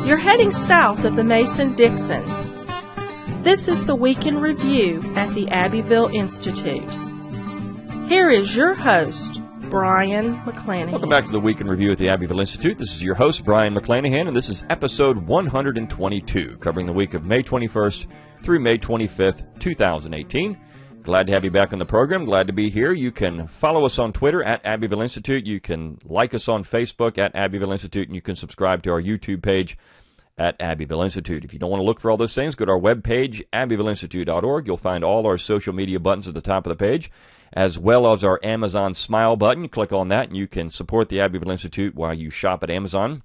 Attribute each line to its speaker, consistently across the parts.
Speaker 1: You're heading south of the Mason-Dixon. This is the Week in Review at the Abbeville Institute. Here is your host, Brian McClanahan.
Speaker 2: Welcome back to the Week in Review at the Abbeville Institute. This is your host, Brian McClanahan, and this is episode 122, covering the week of May 21st through May 25th, 2018. Glad to have you back on the program. Glad to be here. You can follow us on Twitter at Abbeville Institute. You can like us on Facebook at Abbeville Institute, and you can subscribe to our YouTube page at Abbeville Institute. If you don't want to look for all those things, go to our webpage, abbevilleinstitute.org. You'll find all our social media buttons at the top of the page, as well as our Amazon Smile button. Click on that, and you can support the Abbeville Institute while you shop at Amazon.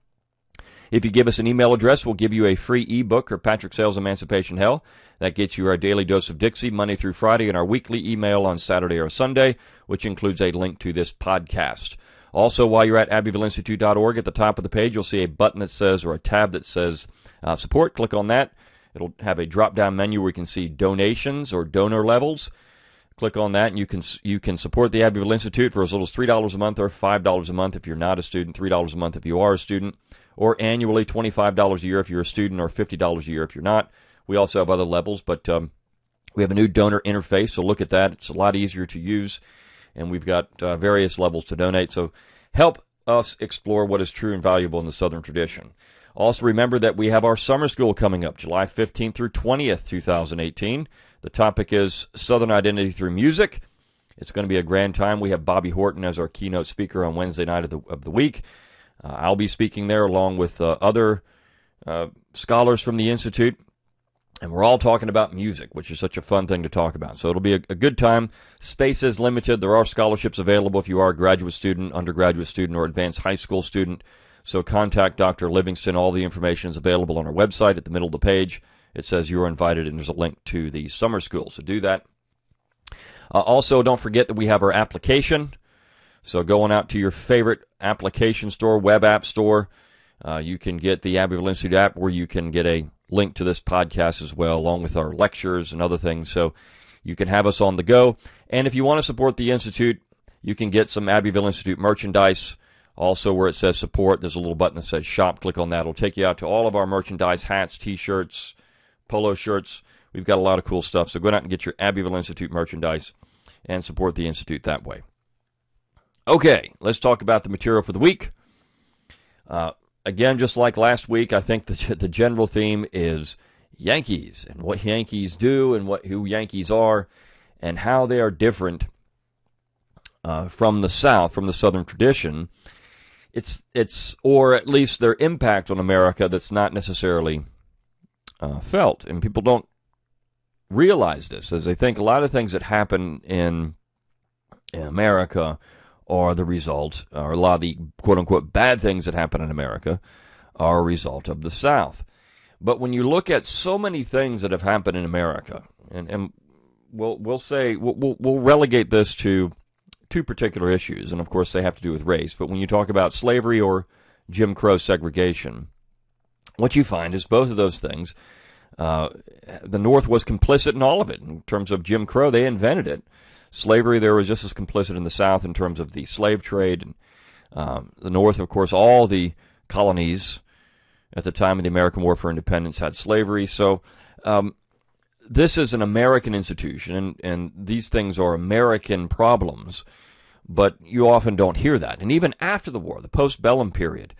Speaker 2: If you give us an email address, we'll give you a free ebook or Patrick Sale's Emancipation Hell. That gets you our daily dose of Dixie Monday through Friday and our weekly email on Saturday or Sunday, which includes a link to this podcast. Also, while you're at abbevilleinstitute.org, at the top of the page, you'll see a button that says, or a tab that says support. Click on that. It'll have a drop-down menu where you can see donations or donor levels. Click on that, and you can support the Abbeville Institute for as little as $3 a month or $5 a month if you're not a student, $3 a month if you are a student, or annually $25 a year if you're a student, or $50 a year if you're not. We also have other levels, but we have a new donor interface, so look at that. It's a lot easier to use, and we've got various levels to donate. So help us explore what is true and valuable in the Southern tradition. Also remember that we have our summer school coming up, July 15th through 20th, 2018. The topic is Southern Identity Through Music. It's going to be a grand time. We have Bobby Horton as our keynote speaker on Wednesday night of the week. I'll be speaking there along with other scholars from the Institute, and we're all talking about music, which is such a fun thing to talk about. So it'll be a good time. Space is limited. There are scholarships available if you are a graduate student, undergraduate student, or advanced high school student. So contact Dr. Livingston. All the information is available on our website at the middle of the page. It says you're invited, and there's a link to the summer school. So do that. Also, don't forget that we have our application. So going out to your favorite application store, web app store, you can get the Abbeville Institute app where you can get a link to this podcast as well, along with our lectures and other things. So you can have us on the go. And if you want to support the Institute, you can get some Abbeville Institute merchandise. Also, where it says support, there's a little button that says shop. Click on that. It'll take you out to all of our merchandise, hats, T-shirts, polo shirts. We've got a lot of cool stuff. So go out and get your Abbeville Institute merchandise and support the Institute that way. Okay, let's talk about the material for the week. Again, just like last week, I think the general theme is Yankees and what Yankees do and who Yankees are and how they are different from the South, from the Southern tradition. It's or at least their impact on America that's not necessarily felt, and people don't realize this, as they think a lot of things that happen in America are the result, or a lot of the quote-unquote bad things that happen in America are a result of the South. But when you look at so many things that have happened in America, and we'll say, we'll relegate this to two particular issues, and of course they have to do with race, but when you talk about slavery or Jim Crow segregation, what you find is both of those things, the North was complicit in all of it. In terms of Jim Crow, they invented it. Slavery, there was just as complicit in the South in terms of the slave trade. And the North, of course, all the colonies at the time of the American War for Independence had slavery. So this is an American institution, and these things are American problems, but you often don't hear that. And even after the war, the postbellum period,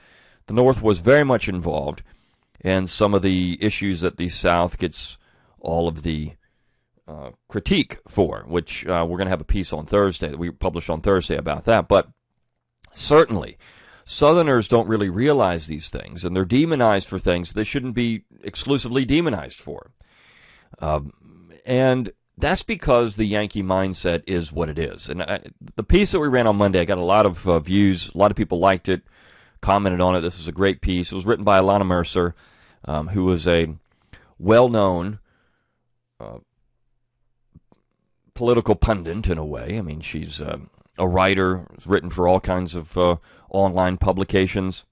Speaker 2: the North was very much involved in some of the issues that the South gets all of the critique for, which we're going to have a piece on Thursday that we published on Thursday about that. But certainly, Southerners don't really realize these things, and they're demonized for things they shouldn't be exclusively demonized for. And that's because the Yankee mindset is what it is. And the piece that we ran on Monday, I got a lot of views. A lot of people liked it, commented on it. This was a great piece. It was written by Alana Mercer, who was a well-known political pundit in a way. I mean, she's a writer, has written for all kinds of online publications.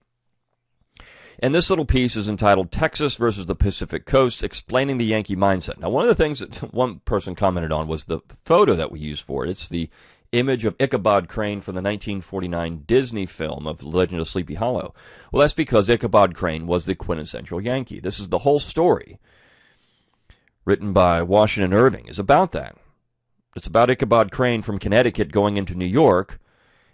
Speaker 2: And this little piece is entitled Texas versus the Pacific Coast, Explaining the Yankee Mindset. Now, one of the things that one person commented on was the photo that we use for it. It's the image of Ichabod Crane from the 1949 Disney film of Legend of Sleepy Hollow? Well, that's because Ichabod Crane was the quintessential Yankee. This is the whole story, written by Washington Irving, is about that. It's about Ichabod Crane from Connecticut going into New York,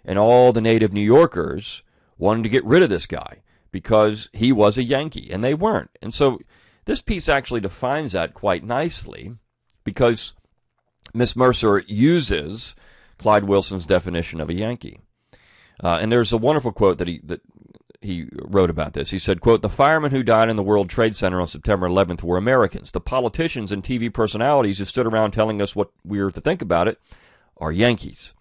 Speaker 2: and all the native New Yorkers wanted to get rid of this guy because he was a Yankee, and they weren't. And so this piece actually defines that quite nicely, because Miss Mercer uses Clyde Wilson's definition of a Yankee. And there's a wonderful quote that he wrote about this. He said, quote, "The firemen who died in the World Trade Center on September 11th were Americans. The politicians and TV personalities who stood around telling us what we were to think about it are Yankees."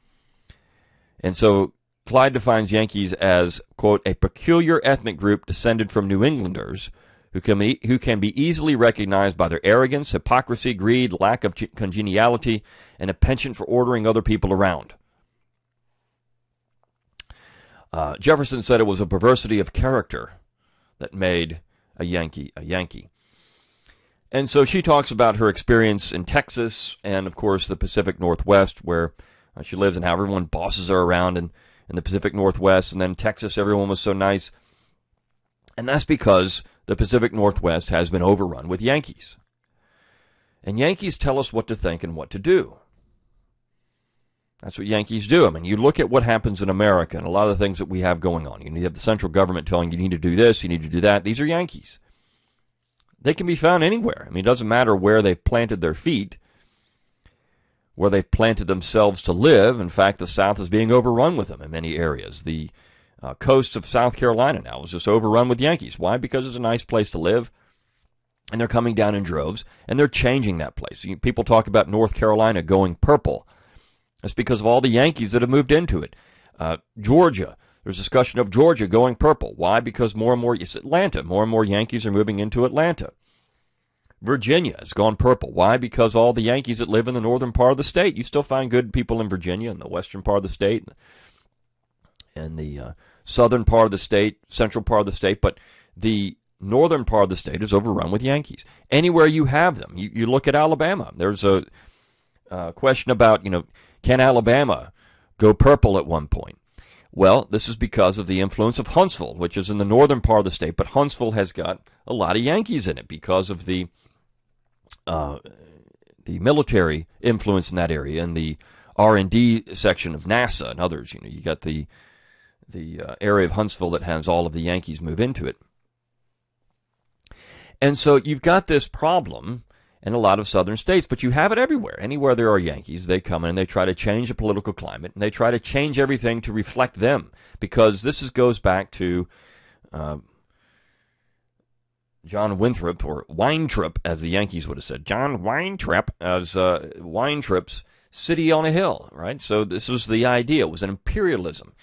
Speaker 2: And so Clyde defines Yankees as, quote, "a peculiar ethnic group descended from New Englanders who can be easily recognized by their arrogance, hypocrisy, greed, lack of congeniality, and a penchant for ordering other people around." Jefferson said it was a perversity of character that made a Yankee a Yankee. And so she talks about her experience in Texas and, of course, the Pacific Northwest, where she lives, and how everyone bosses her around in the Pacific Northwest. And then Texas, everyone was so nice. And that's because the Pacific Northwest has been overrun with Yankees. And Yankees tell us what to think and what to do. That's what Yankees do. I mean, you look at what happens in America and a lot of the things that we have going on. You have the central government telling you need to do this, you need to do that. These are Yankees. They can be found anywhere. I mean, it doesn't matter where they've planted their feet, where they've planted themselves to live. In fact, the South is being overrun with them in many areas. The coast of South Carolina now is just overrun with Yankees. Why? Because it's a nice place to live, and they're coming down in droves, and they're changing that place. People talk about North Carolina going purple. That's because of all the Yankees that have moved into it. Georgia, there's discussion of Georgia going purple. Why? Because more and more, it's Atlanta, more and more Yankees are moving into Atlanta. Virginia has gone purple. Why? Because all the Yankees that live in the northern part of the state. You still find good people in Virginia, in the western part of the state, and the southern part of the state, central part of the state, but the northern part of the state is overrun with Yankees. Anywhere you have them. You look at Alabama. There's a question about, can Alabama go purple at one point? Well, this is because of the influence of Huntsville, which is in the northern part of the state, but Huntsville has got a lot of Yankees in it because of the military influence in that area and the R&D section of NASA and others. You got the area of Huntsville that has all of the Yankees move into it. And so you've got this problem in a lot of southern states, but you have it everywhere. Anywhere there are Yankees, they come in and they try to change the political climate, and they try to change everything to reflect them, because this goes back to John Winthrop, or Weintraub, as the Yankees would have said. John Weintraub, as Weintraub's City on a Hill, right? So this was the idea. It was an imperialism.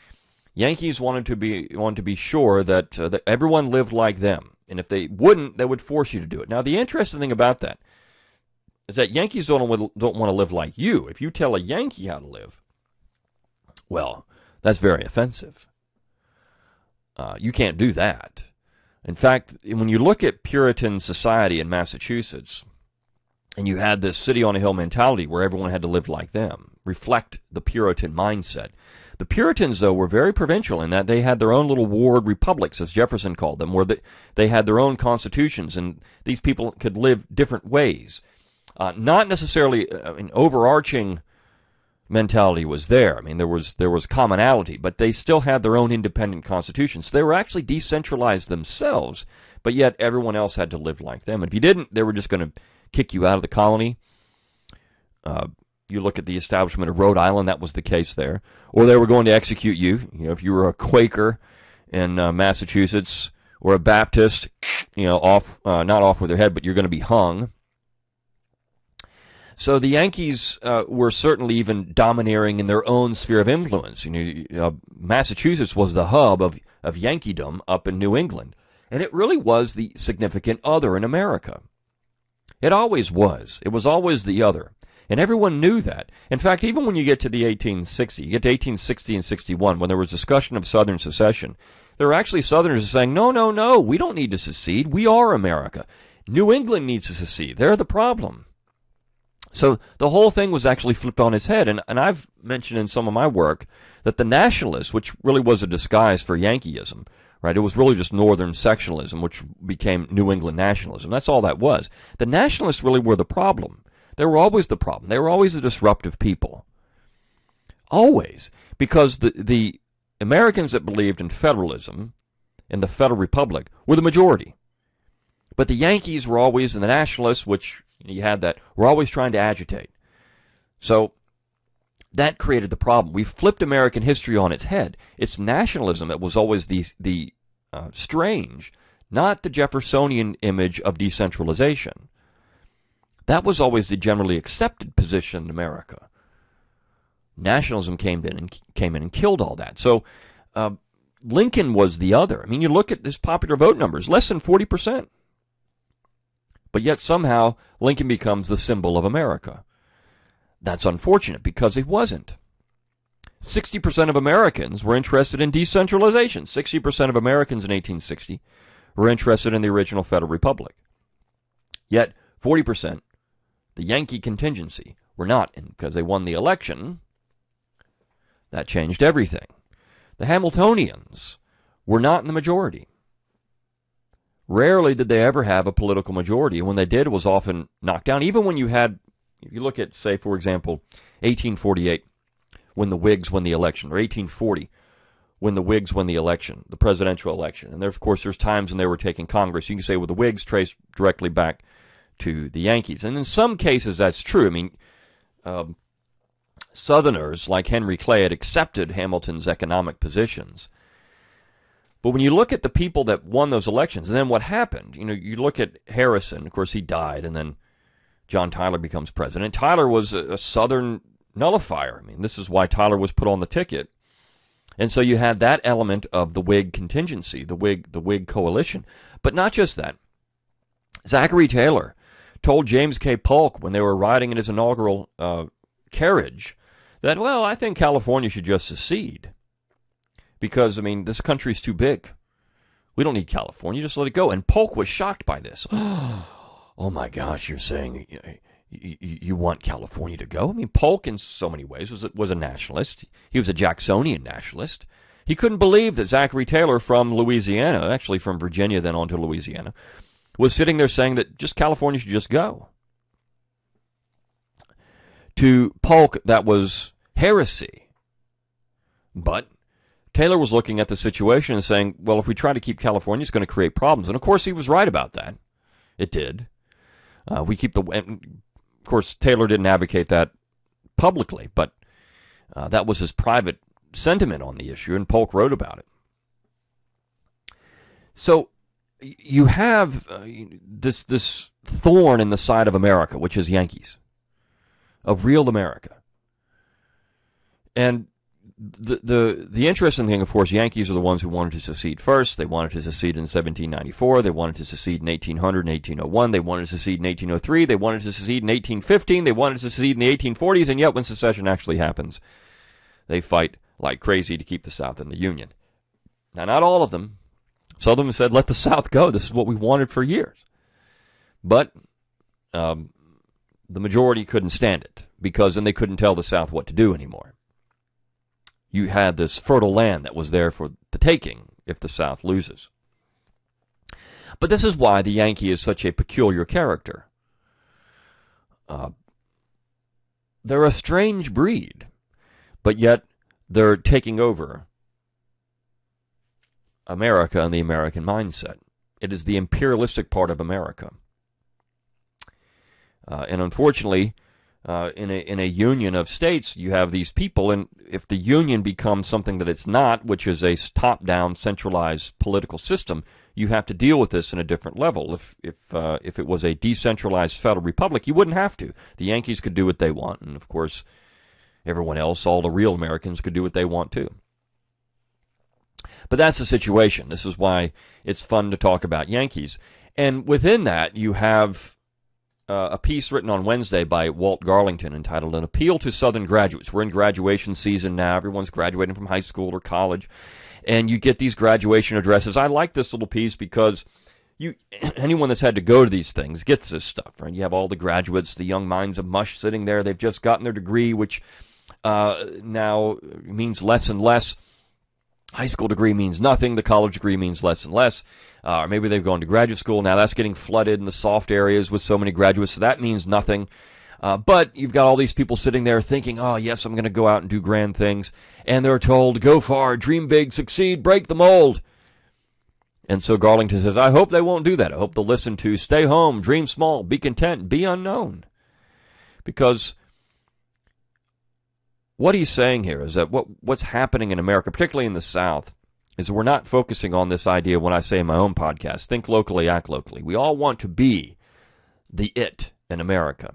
Speaker 2: Yankees wanted to be sure that that everyone lived like them, and if they wouldn't, they would force you to do it. Now, the interesting thing about that is that Yankees don't want to live like you. If you tell a Yankee how to live, well, that's very offensive. You can't do that. In fact, when you look at Puritan society in Massachusetts, and you had this city on a hill mentality where everyone had to live like them, reflect the Puritan mindset. The Puritans, though, were very provincial in that they had their own little ward republics, as Jefferson called them, where they had their own constitutions, and these people could live different ways. Not necessarily an overarching mentality was there. I mean, there was commonality, but they still had their own independent constitutions. So they were actually decentralized themselves, but yet everyone else had to live like them. And if you didn't, they were just going to kick you out of the colony. You look at the establishment of Rhode Island, that was the case there. Or they were going to execute you. If you were a Quaker in Massachusetts, or a Baptist, not off with their head, but you're going to be hung. So the Yankees were certainly even domineering in their own sphere of influence. Massachusetts was the hub of Yankeedom up in New England. And it really was the significant other in America. It always was. It was always the other. And everyone knew that. In fact, even when you get to the 1860s, you get to 1860 and 61, when there was discussion of Southern secession, there were actually Southerners saying, no, we don't need to secede. We are America. New England needs to secede. They're the problem. So the whole thing was actually flipped on its head. And I've mentioned in some of my work that the Nationalists, which really was a disguise for Yankeeism, right? It was really just Northern sectionalism, which became New England nationalism. That's all that was. The Nationalists really were the problem. They were always the problem. They were always the disruptive people. Always. Because the Americans that believed in federalism, in the Federal Republic, were the majority. But the Yankees were always, and the Nationalists, which you had that, were always trying to agitate. So that created the problem. We flipped American history on its head. It's nationalism that was always the strange, not the Jeffersonian image of decentralization. That was always the generally accepted position in America. Nationalism came in and killed all that. So Lincoln was the other. I mean, you look at his popular vote numbers, less than 40%. But yet somehow Lincoln becomes the symbol of America. That's unfortunate because it wasn't. 60% of Americans were interested in decentralization. 60% of Americans in 1860 were interested in the original Federal Republic. Yet 40%, the Yankee contingency, were not. And because they won the election, that changed everything. The Hamiltonians were not in the majority. Rarely did they ever have a political majority. And when they did, it was often knocked down. Even when you had, if you look at, say, for example, 1848, when the Whigs won the election, or 1840, when the Whigs won the election, the presidential election. And there, of course, there's times when they were taking Congress. You can say, well, the Whigs trace directly back to the Yankees. And in some cases, that's true. I mean, Southerners like Henry Clay had accepted Hamilton's economic positions. But when you look at the people that won those elections, and then what happened, you look at Harrison, of course he died, and then John Tyler becomes president. Tyler was a Southern nullifier. I mean, this is why Tyler was put on the ticket. And so you had that element of the Whig contingency, the Whig coalition. But not just that. Zachary Taylor told James K. Polk when they were riding in his inaugural carriage that, well, I think California should just secede. Because, I mean, this country's too big. We don't need California. Just let it go. And Polk was shocked by this. Oh, my gosh, you're saying you want California to go? I mean, Polk, in so many ways, was a nationalist. He was a Jacksonian nationalist. He couldn't believe that Zachary Taylor from Louisiana, actually from Virginia, then on to Louisiana, was sitting there saying that just California should just go. To Polk, that was heresy. But Taylor was looking at the situation and saying, well, if we try to keep California, it's going to create problems. And, of course, he was right about that. It did. Of course, Taylor didn't advocate that publicly, but that was his private sentiment on the issue, and Polk wrote about it. So you have this thorn in the side of America, which is Yankees, of real America. And the interesting thing, of course, Yankees are the ones who wanted to secede first. They wanted to secede in 1794. They wanted to secede in 1800 and 1801. They wanted to secede in 1803. They wanted to secede in 1815. They wanted to secede in the 1840s. And yet, when secession actually happens, they fight like crazy to keep the South in the Union. Now, not all of them. Some of them said, let the South go. This is what we wanted for years. But the majority couldn't stand it because then they couldn't tell the South what to do anymore. You had this fertile land that was there for the taking if the South loses. But this is why the Yankee is such a peculiar character. They're a strange breed, but yet they're taking over America and the American mindset. It is the imperialistic part of America. And unfortunately, in a union of states, you have these people, and if the union becomes something that it's not, which is a top-down, centralized political system, you have to deal with this in a different level. If it was a decentralized federal republic, you wouldn't have to. The Yankees could do what they want, and of course, everyone else, all the real Americans, could do what they want too. But that's the situation. This is why it's fun to talk about Yankees. And within that, you have a piece written on Wednesday by Walt Garlington entitled An Appeal to Southern Graduates. We're in graduation season now. Everyone's graduating from high school or college. And you get these graduation addresses. I like this little piece because anyone that's had to go to these things gets this stuff, right? You have all the graduates, the young minds of mush sitting there. They've just gotten their degree, which now means less and less. High school degree means nothing. The college degree means less and less. Or maybe they've gone to graduate school. Now that's getting flooded in the soft areas with so many graduates, so that means nothing. But you've got all these people sitting there thinking, oh, yes, I'm going to go out and do grand things. And they're told, go far, dream big, succeed, break the mold. And so Garlington says, I hope they won't do that. I hope they'll listen to stay home, dream small, be content, be unknown. Because what he's saying here is that what's happening in America, particularly in the South, is we're not focusing on this idea when I say in my own podcast, think locally, act locally. We all want to be the it in America.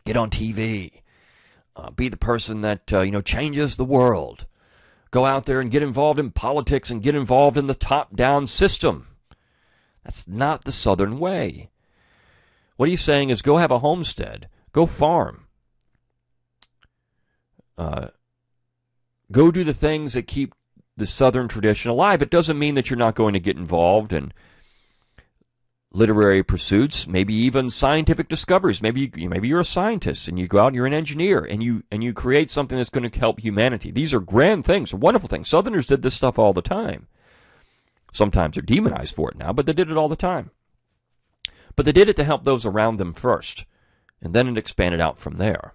Speaker 2: Get on TV. Be the person that, changes the world. Go out there and get involved in politics and get involved in the top-down system. That's not the Southern way. What he's saying is go have a homestead. Go farm. Go do the things that keep the Southern tradition alive. It doesn't mean that you're not going to get involved in literary pursuits, maybe even scientific discoveries. Maybe you're a scientist and you go out and you're an engineer and you create something that's going to help humanity. These are grand things, wonderful things. Southerners did this stuff all the time. Sometimes they're demonized for it now, but they did it all the time. But they did it to help those around them first, and then it expanded out from there.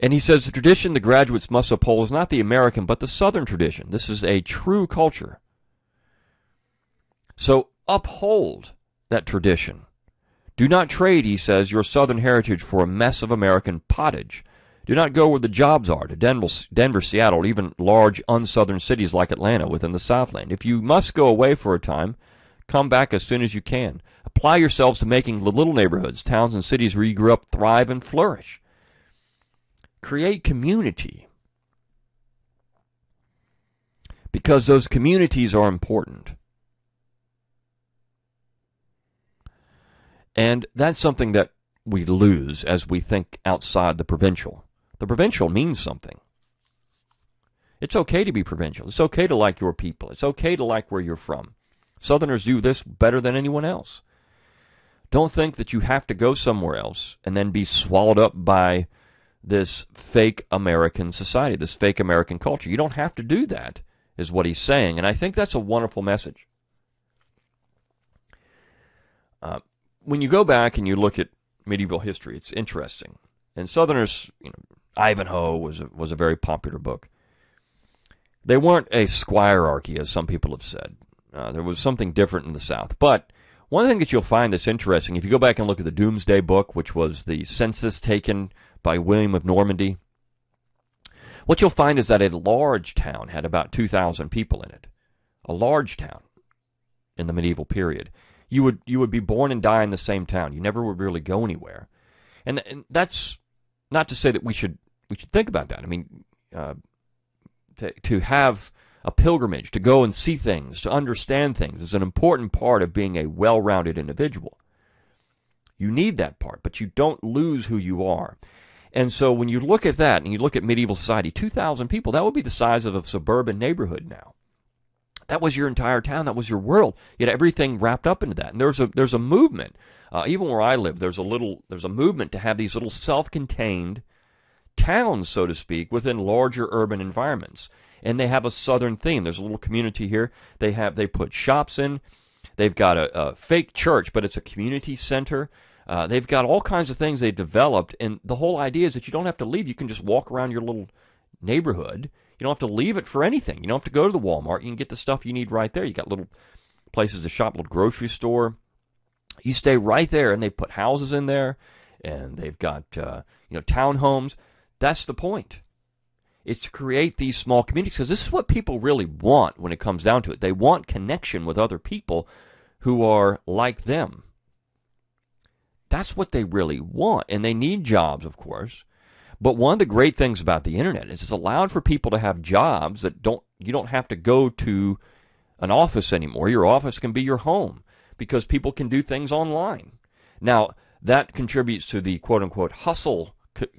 Speaker 2: And he says the tradition the graduates must uphold is not the American, but the Southern tradition. This is a true culture. So uphold that tradition. Do not trade, he says, your Southern heritage for a mess of American pottage. Do not go where the jobs are, to Denver, Seattle, or even large un-Southern cities like Atlanta within the Southland. If you must go away for a time, come back as soon as you can. Apply yourselves to making the little neighborhoods, towns, and cities where you grew up thrive and flourish. Create community, because those communities are important. And that's something that we lose as we think outside the provincial. The provincial means something. It's okay to be provincial. It's okay to like your people. It's okay to like where you're from. Southerners do this better than anyone else. Don't think that you have to go somewhere else and then be swallowed up by this fake American society, this fake American culture. You don't have to do that, is what he's saying. And I think that's a wonderful message. When you go back and you look at medieval history, it's interesting. And Southerners, Ivanhoe was a very popular book. They weren't a squirearchy, as some people have said. There was something different in the South. But one thing that you'll find that's interesting, if you go back and look at the Doomsday Book, which was the census taken by William of Normandy, what you'll find is that a large town had about 2,000 people in it. A large town in the medieval period. You would be born and die in the same town. You never would really go anywhere. And that's not to say that we should think about that. I mean, to have a pilgrimage, to go and see things, to understand things is an important part of being a well-rounded individual. You need that part, but you don't lose who you are. And so when you look at that and you look at medieval society, 2,000 people, that would be the size of a suburban neighborhood now. That was your entire town. That was your world. You had everything wrapped up into that. And there's a movement. Even where I live, there's a movement to have these little self-contained towns, so to speak, within larger urban environments. And they have a Southern theme. There's a little community here. They put shops in. They've got a fake church, but it's a community center. They've got all kinds of things they've developed, and the whole idea is that you don't have to leave. You can just walk around your little neighborhood. You don't have to leave it for anything. You don't have to go to the Walmart. You can get the stuff you need right there. You got little places to shop, little grocery store. You stay right there, and they put houses in there, and they've got townhomes. That's the point. It's to create these small communities, because this is what people really want when it comes down to it. They want connection with other people who are like them. That's what they really want, and they need jobs, of course. But one of the great things about the internet is it's allowed for people to have jobs that you don't have to go to an office anymore. Your office can be your home because people can do things online. Now, that contributes to the quote-unquote hustle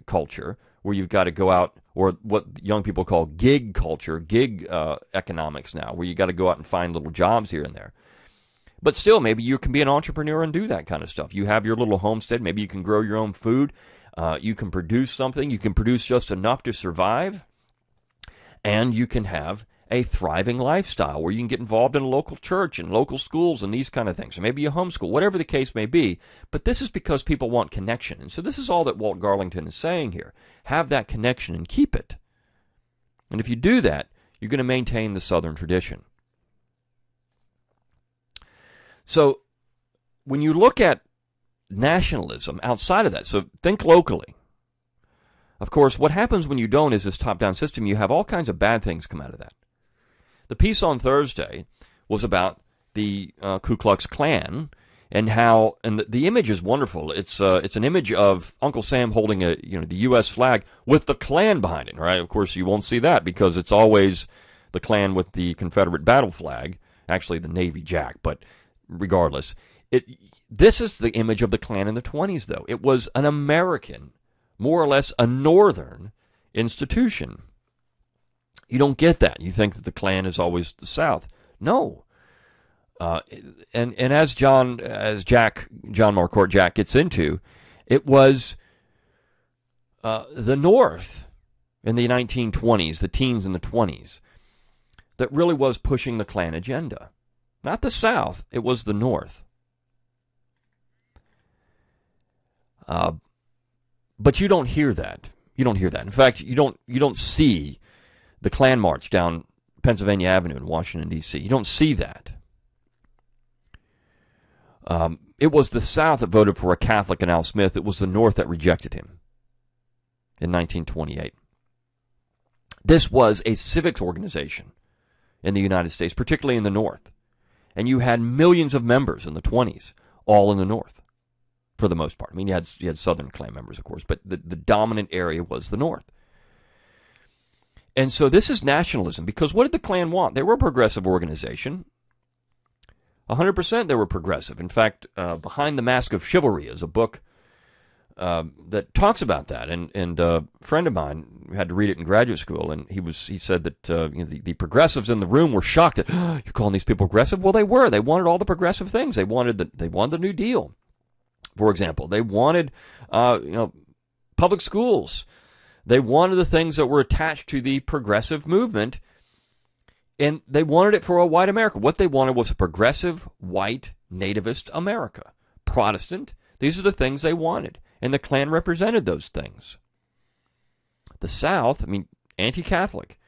Speaker 2: culture, where you've got to go out, or what young people call gig culture, gig economics now, where you got to go out and find little jobs here and there. But still, maybe you can be an entrepreneur and do that kind of stuff. You have your little homestead. Maybe you can grow your own food. You can produce something. You can produce just enough to survive. And you can have a thriving lifestyle where you can get involved in a local church and local schools and these kind of things. Or maybe you homeschool, whatever the case may be. But this is because people want connection. And so this is all that Walt Garlington is saying here. Have that connection and keep it. And if you do that, you're going to maintain the Southern tradition. So when you look at nationalism outside of that, so think locally. Of course, what happens when you don't is this top-down system. You have all kinds of bad things come out of that. The piece on Thursday was about the Ku Klux Klan and how, and the image is wonderful. It's an image of Uncle Sam holding the U.S. flag with the Klan behind it. Right? Of course, you won't see that because it's always the Klan with the Confederate battle flag, actually the Navy Jack. But regardless, this is the image of the Klan in the 1920s, though. It was an American, more or less a Northern institution. You don't get that. You think that the Klan is always the South. No. And as John Marquardt Jack gets into, it was the North in the 1920s, the teens in the 20s, that really was pushing the Klan agenda. Not the South, it was the North. But you don't hear that. You don't hear that. In fact, you don't see the Klan march down Pennsylvania Avenue in Washington, D.C. You don't see that. It was the South that voted for a Catholic in Al Smith. It was the North that rejected him in 1928. This was a civics organization in the United States, particularly in the North. And you had millions of members in the 20s, all in the North, for the most part. I mean, you had Southern Klan members, of course, but the dominant area was the North. And so this is nationalism, because what did the Klan want? They were a progressive organization. 100% they were progressive. In fact, Behind the Mask of Chivalry is a book that talks about that. And a friend of mine had to read it in graduate school, and he said that the progressives in the room were shocked that, oh, you're calling these people progressive? Well, they were. They wanted all the progressive things. They wanted the New Deal, for example. They wanted public schools. They wanted the things that were attached to the progressive movement, and they wanted it for a white America. What they wanted was a progressive, white, nativist America. Protestant, these are the things they wanted, and the Klan represented those things. The South, I mean, anti-Catholic.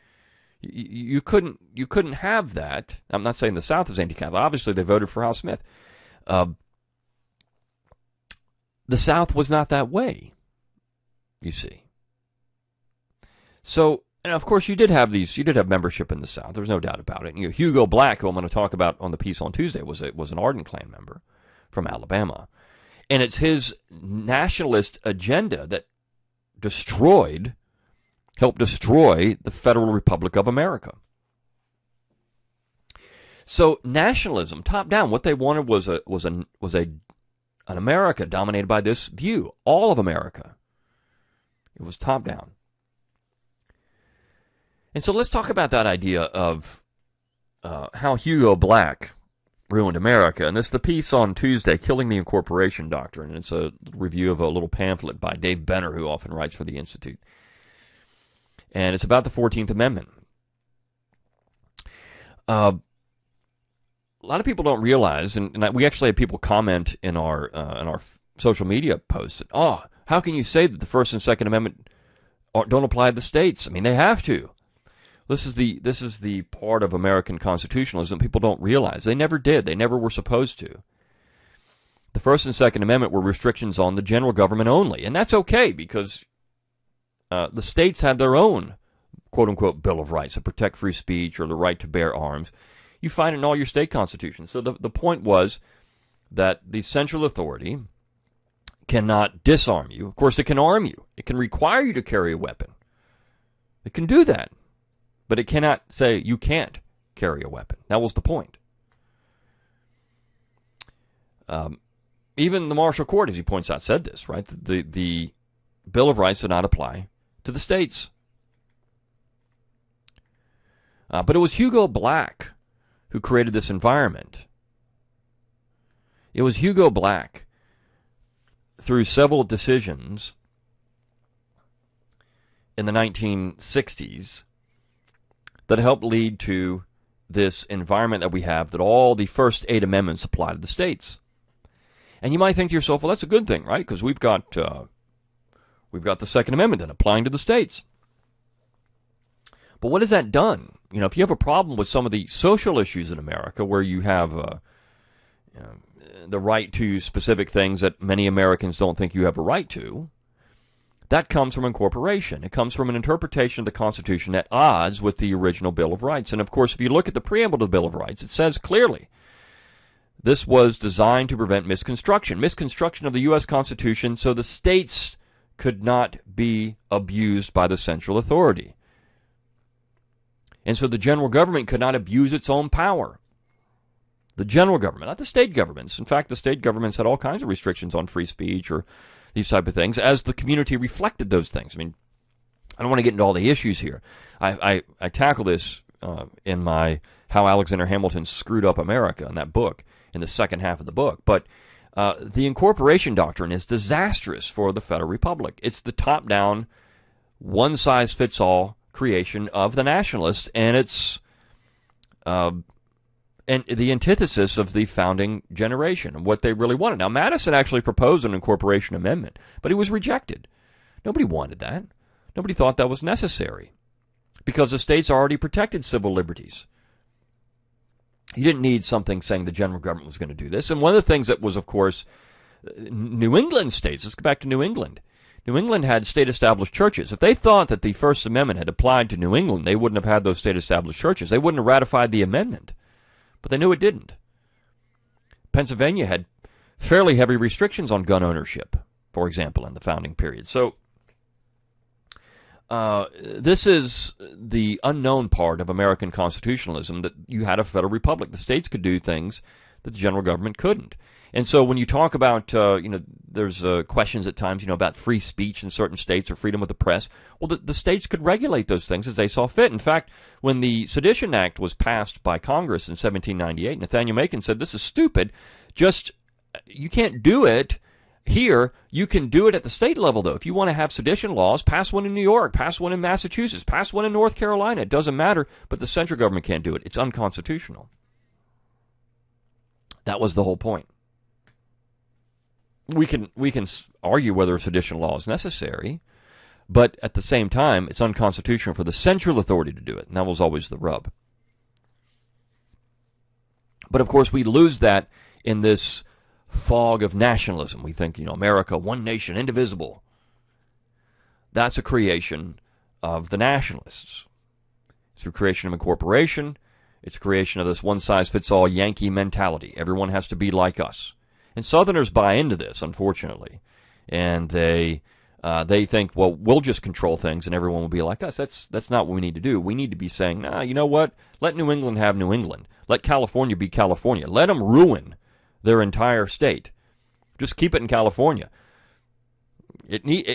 Speaker 2: You couldn't have that. I'm not saying the South is anti-Catholic. Obviously, they voted for Al Smith. The South was not that way, you see. So, and of course, you did have membership in the South. There's no doubt about it. Hugo Black, who I'm going to talk about on the piece on Tuesday, was an ardent Klan member from Alabama. And it's his nationalist agenda that helped destroy the Federal Republic of America. So nationalism, top down, what they wanted was an America dominated by this view, all of America. It was top down. And so let's talk about that idea of how Hugo Black ruined America. And this is the piece on Tuesday, Killing the Incorporation Doctrine. And it's a review of a little pamphlet by Dave Benner, who often writes for the Institute. And it's about the 14th Amendment. A lot of people don't realize, and we actually had people comment in our social media posts, that, how can you say that the First and Second Amendment don't apply to the states? I mean, they have to. This is the part of American constitutionalism people don't realize. They never did. They never were supposed to. The First and Second Amendment were restrictions on the general government only, and that's okay because the states had their own quote-unquote Bill of Rights that protect free speech or the right to bear arms. You find it in all your state constitutions. So the point was that the central authority cannot disarm you. Of course, it can arm you. It can require you to carry a weapon. It can do that. But it cannot say you can't carry a weapon. That was the point. Even the Marshall Court, as he points out, said this, right? The Bill of Rights did not apply to the states. But it was Hugo Black who created this environment. It was Hugo Black, through several decisions in the 1960s, that helped lead to this environment that we have, that all the first 8 amendments apply to the states. And you might think to yourself, well, that's a good thing, right? Because we've got the Second Amendment then applying to the states. But what has that done? You know, if you have a problem with some of the social issues in America, where you have the right to specific things that many Americans don't think you have a right to, that comes from incorporation. It comes from an interpretation of the Constitution at odds with the original Bill of Rights. And of course, if you look at the preamble to the Bill of Rights, it says clearly, this was designed to prevent misconstruction of the U.S. Constitution, so the states could not be abused by the central authority. And so the general government could not abuse its own power. The general government, not the state governments. In fact, the state governments had all kinds of restrictions on free speech or these type of things, as the community reflected those things. I mean, I don't want to get into all the issues here. I tackle this in my How Alexander Hamilton Screwed Up America, in that book, in the second half of the book. But the incorporation doctrine is disastrous for the Federal Republic. It's the top-down, one-size-fits-all creation of the nationalists, and it's and the antithesis of the founding generation and what they really wanted. Now, Madison actually proposed an incorporation amendment, but he was rejected. Nobody wanted that. Nobody thought that was necessary, because the states already protected civil liberties. You didn't need something saying the general government was going to do this. And one of the things that was, of course, New England states, let's go back to New England. New England had state-established churches. If they thought that the First Amendment had applied to New England, they wouldn't have had those state-established churches. They wouldn't have ratified the amendment. But they knew it didn't. Pennsylvania had fairly heavy restrictions on gun ownership, for example, in the founding period. So this is the unknown part of American constitutionalism, that you had a federal republic. The states could do things that the general government couldn't. And so when you talk about, there's questions at times, about free speech in certain states or freedom of the press, well, the states could regulate those things as they saw fit. In fact, when the Sedition Act was passed by Congress in 1798, Nathaniel Macon said, this is stupid. You can't do it here. You can do it at the state level, though. If you want to have sedition laws, pass one in New York, pass one in Massachusetts, pass one in North Carolina. It doesn't matter, but the central government can't do it. It's unconstitutional. That was the whole point. We can argue whether a sedition law is necessary, but at the same time, it's unconstitutional for the central authority to do it, and that was always the rub. But of course, we lose that in this fog of nationalism. We think, America, one nation, indivisible. That's a creation of the nationalists. It's a creation of incorporation. It's a creation of this one-size-fits-all Yankee mentality. Everyone has to be like us. And Southerners buy into this, unfortunately, and they think, well, we'll just control things and everyone will be like us. That's not what we need to do. We need to be saying, nah, you know what? Let New England have New England. Let California be California. Let them ruin their entire state. Just keep it in California.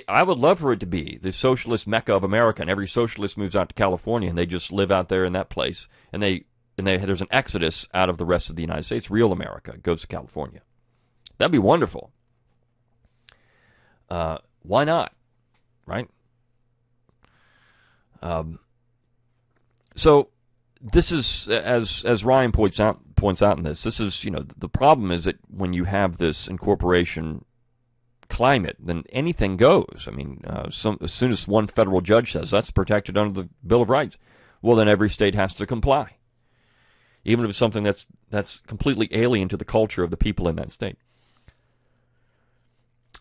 Speaker 2: I would love for it to be the socialist mecca of America, and every socialist moves out to California and they just live out there in that place, and there's an exodus out of the rest of the United States. Real America goes to California. That'd be wonderful. Why not? Right? So this is, as Ryan points out in this is, the problem is that when you have this incorporation climate, then anything goes. I mean, as soon as one federal judge says that's protected under the Bill of Rights, well, then every state has to comply, even if it's something that's completely alien to the culture of the people in that state.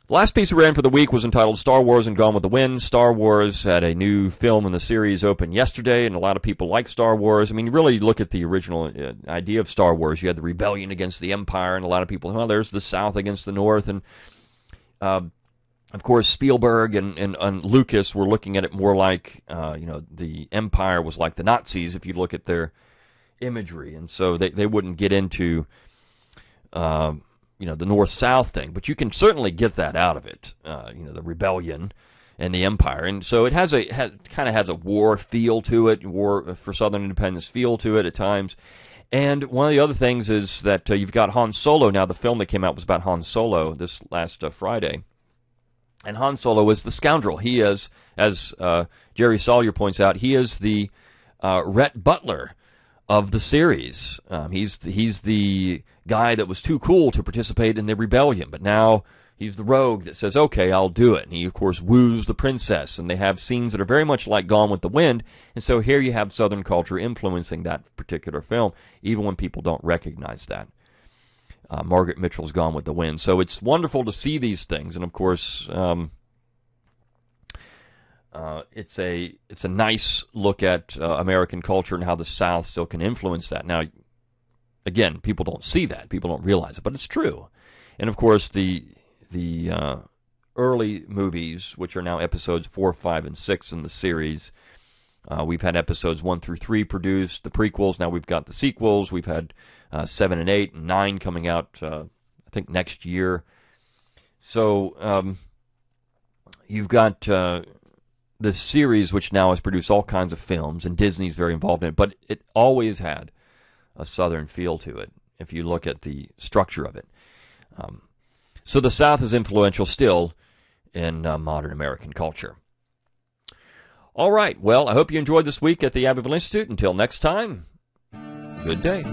Speaker 2: The last piece we ran for the week was entitled Star Wars and Gone with the Wind. Star Wars had a new film in the series open yesterday, and a lot of people like Star Wars. I mean, you really look at the original idea of Star Wars. You had the rebellion against the Empire, and a lot of people, there's the South against the North. And, of course, Spielberg and Lucas were looking at it more like, the Empire was like the Nazis, if you look at their imagery. And so they wouldn't get into the North-South thing, but you can certainly get that out of it, the rebellion and the empire. And so it kind of has a war feel to it, war for Southern independence feel to it at times. And one of the other things is that you've got Han Solo now. The film that came out was about Han Solo this last Friday. And Han Solo is the scoundrel. He is, as Jerry Sawyer points out, he is the Rhett Butler of the series. He's the guy that was too cool to participate in the rebellion, but now he's the rogue that says, okay, I'll do it. And he, of course, woos the princess, and they have scenes that are very much like Gone with the Wind. And so here you have Southern culture influencing that particular film, even when people don't recognize that. Margaret Mitchell's Gone with the Wind. So it's wonderful to see these things, and of course, it's a nice look at American culture and how the South still can influence that. Now, again, people don't see that, people don't realize it, but it's true. And of course, the early movies, which are now episodes 4, 5, and 6 in the series. We've had episodes 1 through 3 produced, the prequels. Now we've got the sequels. We've had 7 and 8 and 9 coming out, I think, next year. So you've got this series, which now has produced all kinds of films, and Disney's very involved in it. But it always had a Southern feel to it, if you look at the structure of it. So the South is influential still in modern American culture. All right, well, I hope you enjoyed this week at the Abbeville Institute. Until next time, good day.